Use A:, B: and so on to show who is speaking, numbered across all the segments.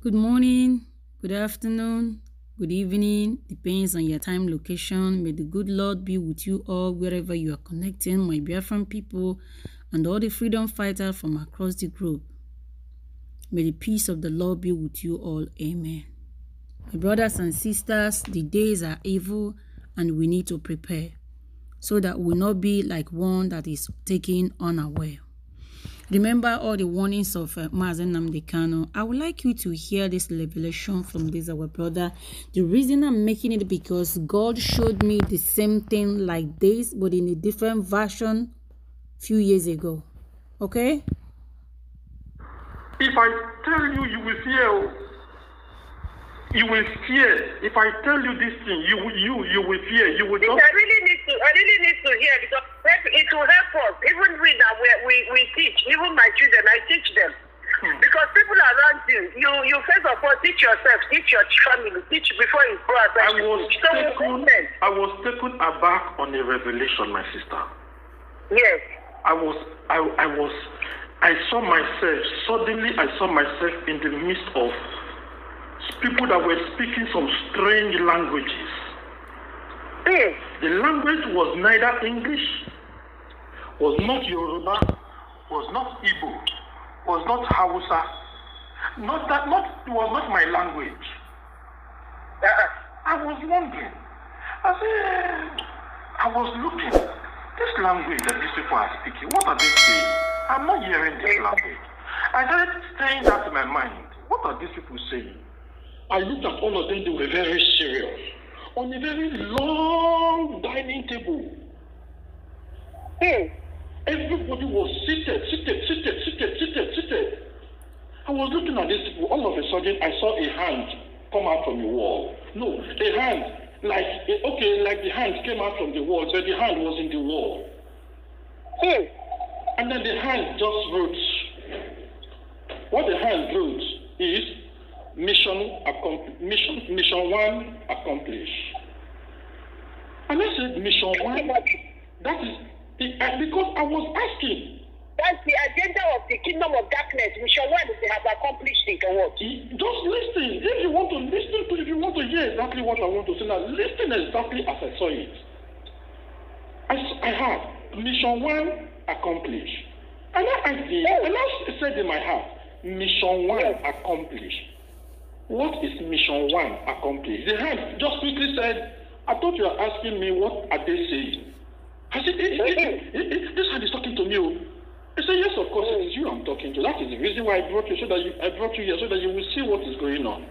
A: Good morning, good afternoon, good evening, depends on your time location. May the good Lord be with you all wherever you are connecting, my Biafran people and all the freedom fighters from across the globe. May the peace of the Lord be with you all. Amen. My brothers and sisters, the days are evil and we need to prepare so that we will not be like one that is taken unaware. Remember all the warnings of Mazen Nnamdi Kanu. I would like you to hear this revelation from this our brother. The reason I'm making it because God showed me the same thing like this, but in a different version few years ago. Okay?
B: If I tell you, you will fear. You will fear. If I tell you this thing, you will fear. You will just.
C: I really need to hear because it will help us. Even we that we teach, even my children, I teach them. Because people around you, you first of all teach yourself, teach your family, teach before you go outside.
B: I was taken aback on a revelation, my sister.
C: Yes.
B: I saw myself, suddenly I saw myself in the midst of people that were speaking some strange languages. The language was neither English, was not Yoruba, was not Igbo, was not Hausa. It was not my language. I was wondering. I was looking. This language that these people are speaking, what are they saying? I'm not hearing this language. I started saying that in my mind. What are these people saying? I looked at all of them, they were very serious. On a very long dining table. Everybody was seated. I was looking at these people. All of a sudden, I saw a hand come out from the wall. No, a hand, like the hand came out from the wall, but the hand was in the wall. And then the hand just wrote. What the hand wrote is, mission 1 accomplished. And I said, mission 1? That is, because I was asking.
C: That's the agenda of the kingdom of darkness. Mission 1 is they have accomplished it or what?
B: Just listen. If you want to listen to, if you want to hear exactly what I want to say now, listen exactly as I saw it. I had mission 1 accomplished. And I said in my heart, mission 1 accomplished. What is mission 1 accomplished? The hand just quickly said, I thought you were asking me what are they saying. I said, this hand is talking to me. He said, yes, of course, it is you I'm talking to. That is the reason why I brought you here so that you will see what is going on.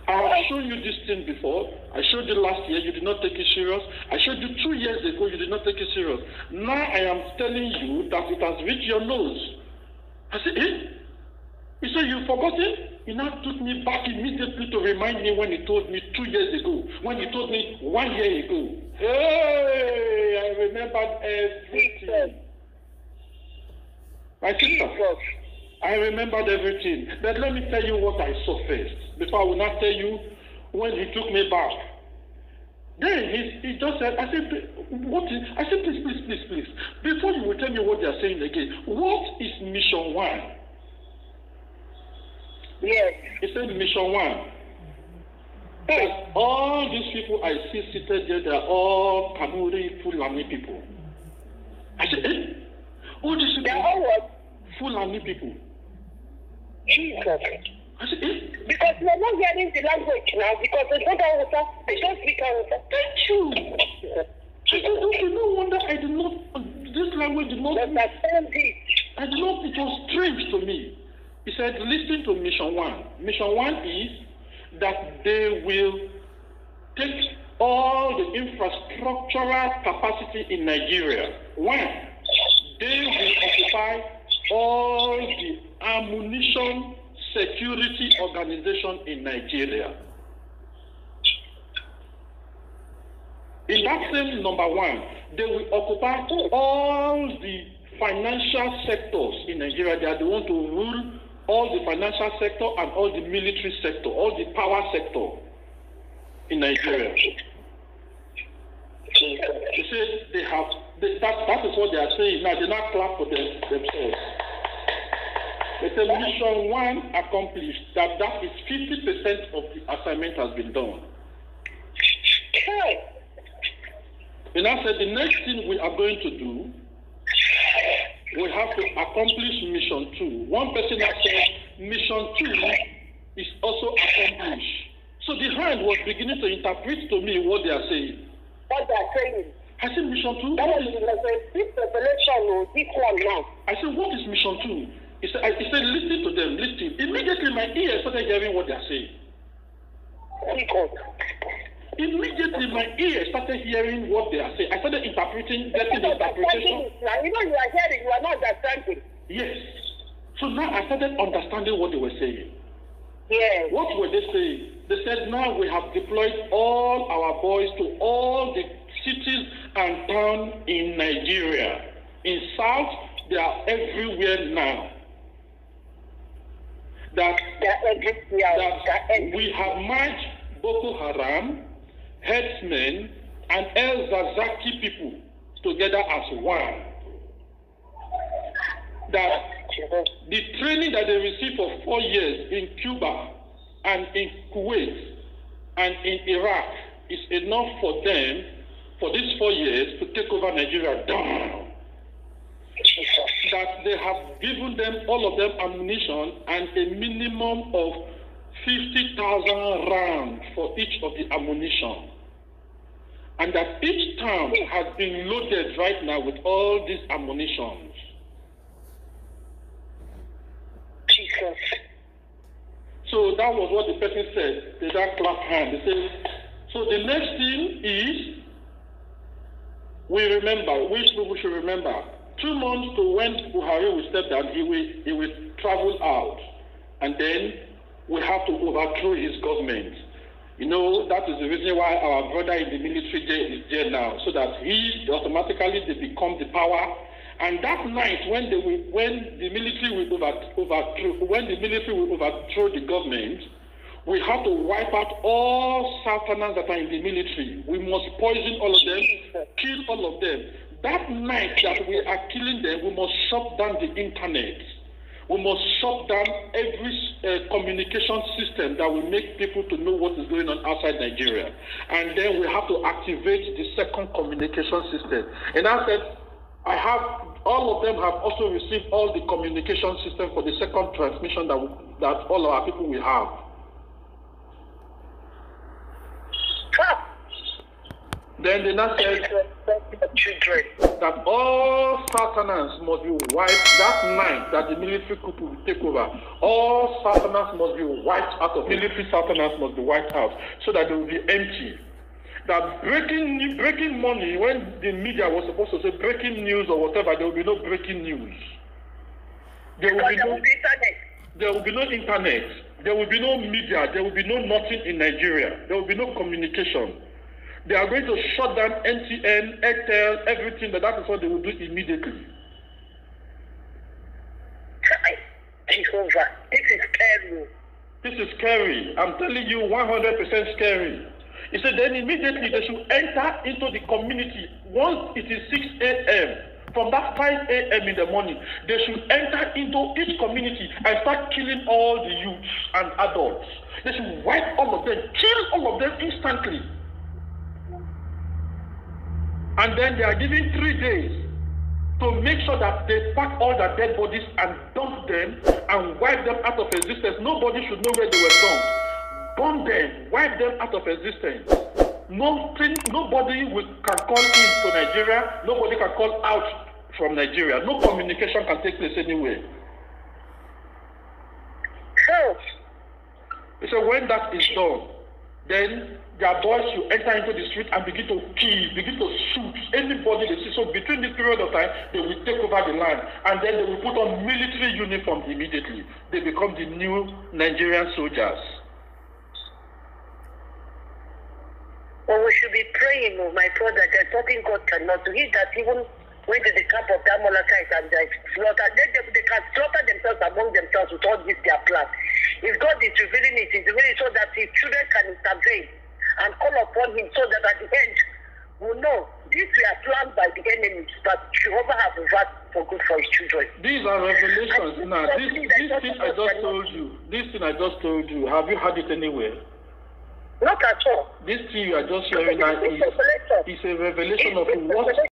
B: I have shown you this thing before. I showed you last year, you did not take it serious. I showed you 2 years ago, you did not take it serious. Now I am telling you that it has reached your nose. I said, He said, you've forgotten? He now took me back immediately to remind me when he told me 2 years ago, when he told me 1 year ago. Hey, I remembered everything. My sister, I remembered everything. But let me tell you what I saw first, before I will not tell you when he took me back. Then he just said, I said, please. Before you will tell me what they are saying again, what is mission 1?
C: Yes.
B: He said mission 1. All these people I see seated there, they are all Kanuri Fulani people. I said, all these people,
C: they are all what?
B: Fulani people.
C: Jesus.
B: I said,
C: because we are not hearing the language now, because it's not Hausa. They don't speak Hausa.
B: Thank you. I said, okay, no wonder this language did not. I did not, it was strange to me. He said, listen to mission 1. Mission 1 is that they will take all the infrastructural capacity in Nigeria. 1, they will occupy all the ammunition security organization in Nigeria. In that same number 1, they will occupy all the financial sectors in Nigeria. They are the ones to rule all the financial sector and all the military sector, all the power sector in Nigeria. They said they have, that is what they are saying now. They not clap for themselves. They say mission 1 accomplished. That is 50% of the assignment has been done.
C: Okay.
B: And I said the next thing we are going to do, we have to accomplish mission 2. One person has said mission 2 is also accomplished. So the hand was beginning to interpret to me what they are saying.
C: What they are saying.
B: I said mission 2.
C: That was this revelation, this one now.
B: I said, what is mission 2? He said, listen to them, listen. Immediately my ears started hearing what they are saying. Immediately my ears started hearing what they are saying. I started interpreting, getting the interpretation.
C: Now, you know you are hearing, you are not understanding.
B: Yes. So now I started understanding what they were saying.
C: Yes.
B: What were they saying? They said, now we have deployed all our boys to all the cities and towns in Nigeria. In South, they are everywhere now. That we have merged Boko Haram, headsmen, and El Zazaki people together as one. That the training that they received for 4 years in Cuba and in Kuwait and in Iraq is enough for them for these 4 years to take over Nigeria down. That they have given them, all of them, ammunition and a minimum of 50,000 rounds for each of the ammunition. And that each town has been loaded right now with all these ammunitions.
C: Jesus.
B: So that was what the person said. They just clap hand. They said, so the next thing is, we remember, which we should remember, 2 months to when Buhari will step down, he will travel out. And then we have to overthrow his government. You know, that is the reason why our brother in the military is there now, so that he automatically they become the power. And that night, when the military will overthrow the government, we have to wipe out all Southerners that are in the military. We must poison all of them, kill all of them. That night that we are killing them, we must shut down the internet. We must shut down every communication system that will make people to know what is going on outside Nigeria. And then we have to activate the second communication system. And I said, all of them have also received all the communication system for the second transmission that all our people will have. Then they now said that all Southerners must be wiped that night that the military coup will take over. All Southerners must be wiped out of military Southerners must be wiped out so that they will be empty. That breaking money, when the media was supposed to say breaking news or whatever, there will be no breaking news. There will be no internet. There will be no internet. There will be no media. There will be no nothing in Nigeria. There will be no communication. They are going to shut down NTN, Airtel, everything. That is what they will do immediately.
C: Jehovah, this is scary.
B: This is scary. I'm telling you, 100% scary. He said then immediately they should enter into the community. Once it is 6 a.m., from that 5 a.m. in the morning, they should enter into each community and start killing all the youths and adults. They should wipe all of them, kill all of them instantly. And then they are given 3 days to make sure that they pack all the dead bodies and dump them and wipe them out of existence. Nobody should know where they were dumped. Burn them, wipe them out of existence. Nobody can call in to Nigeria. Nobody can call out from Nigeria. No communication can take place anywhere. So when that is done, then their boys should enter into the street and begin to kill, begin to shoot anybody they see. So between this period of time, they will take over the land and then they will put on military uniforms immediately. They become the new Nigerian soldiers.
C: Well, we should be praying, my brother, that nothing God cannot do. He that even went to the camp of the Amalekites and they slaughtered, they can slaughter themselves among themselves with all this their plan. If God is revealing it, he's revealing it so that his children can intervene and call upon him so that at the end we know these were planned by the enemies, but Jehovah has for good for his children.
B: These are revelations. Now, this thing I just told you, have you heard it anywhere?
C: Not at all.
B: This thing you are just sharing now is a revelation of what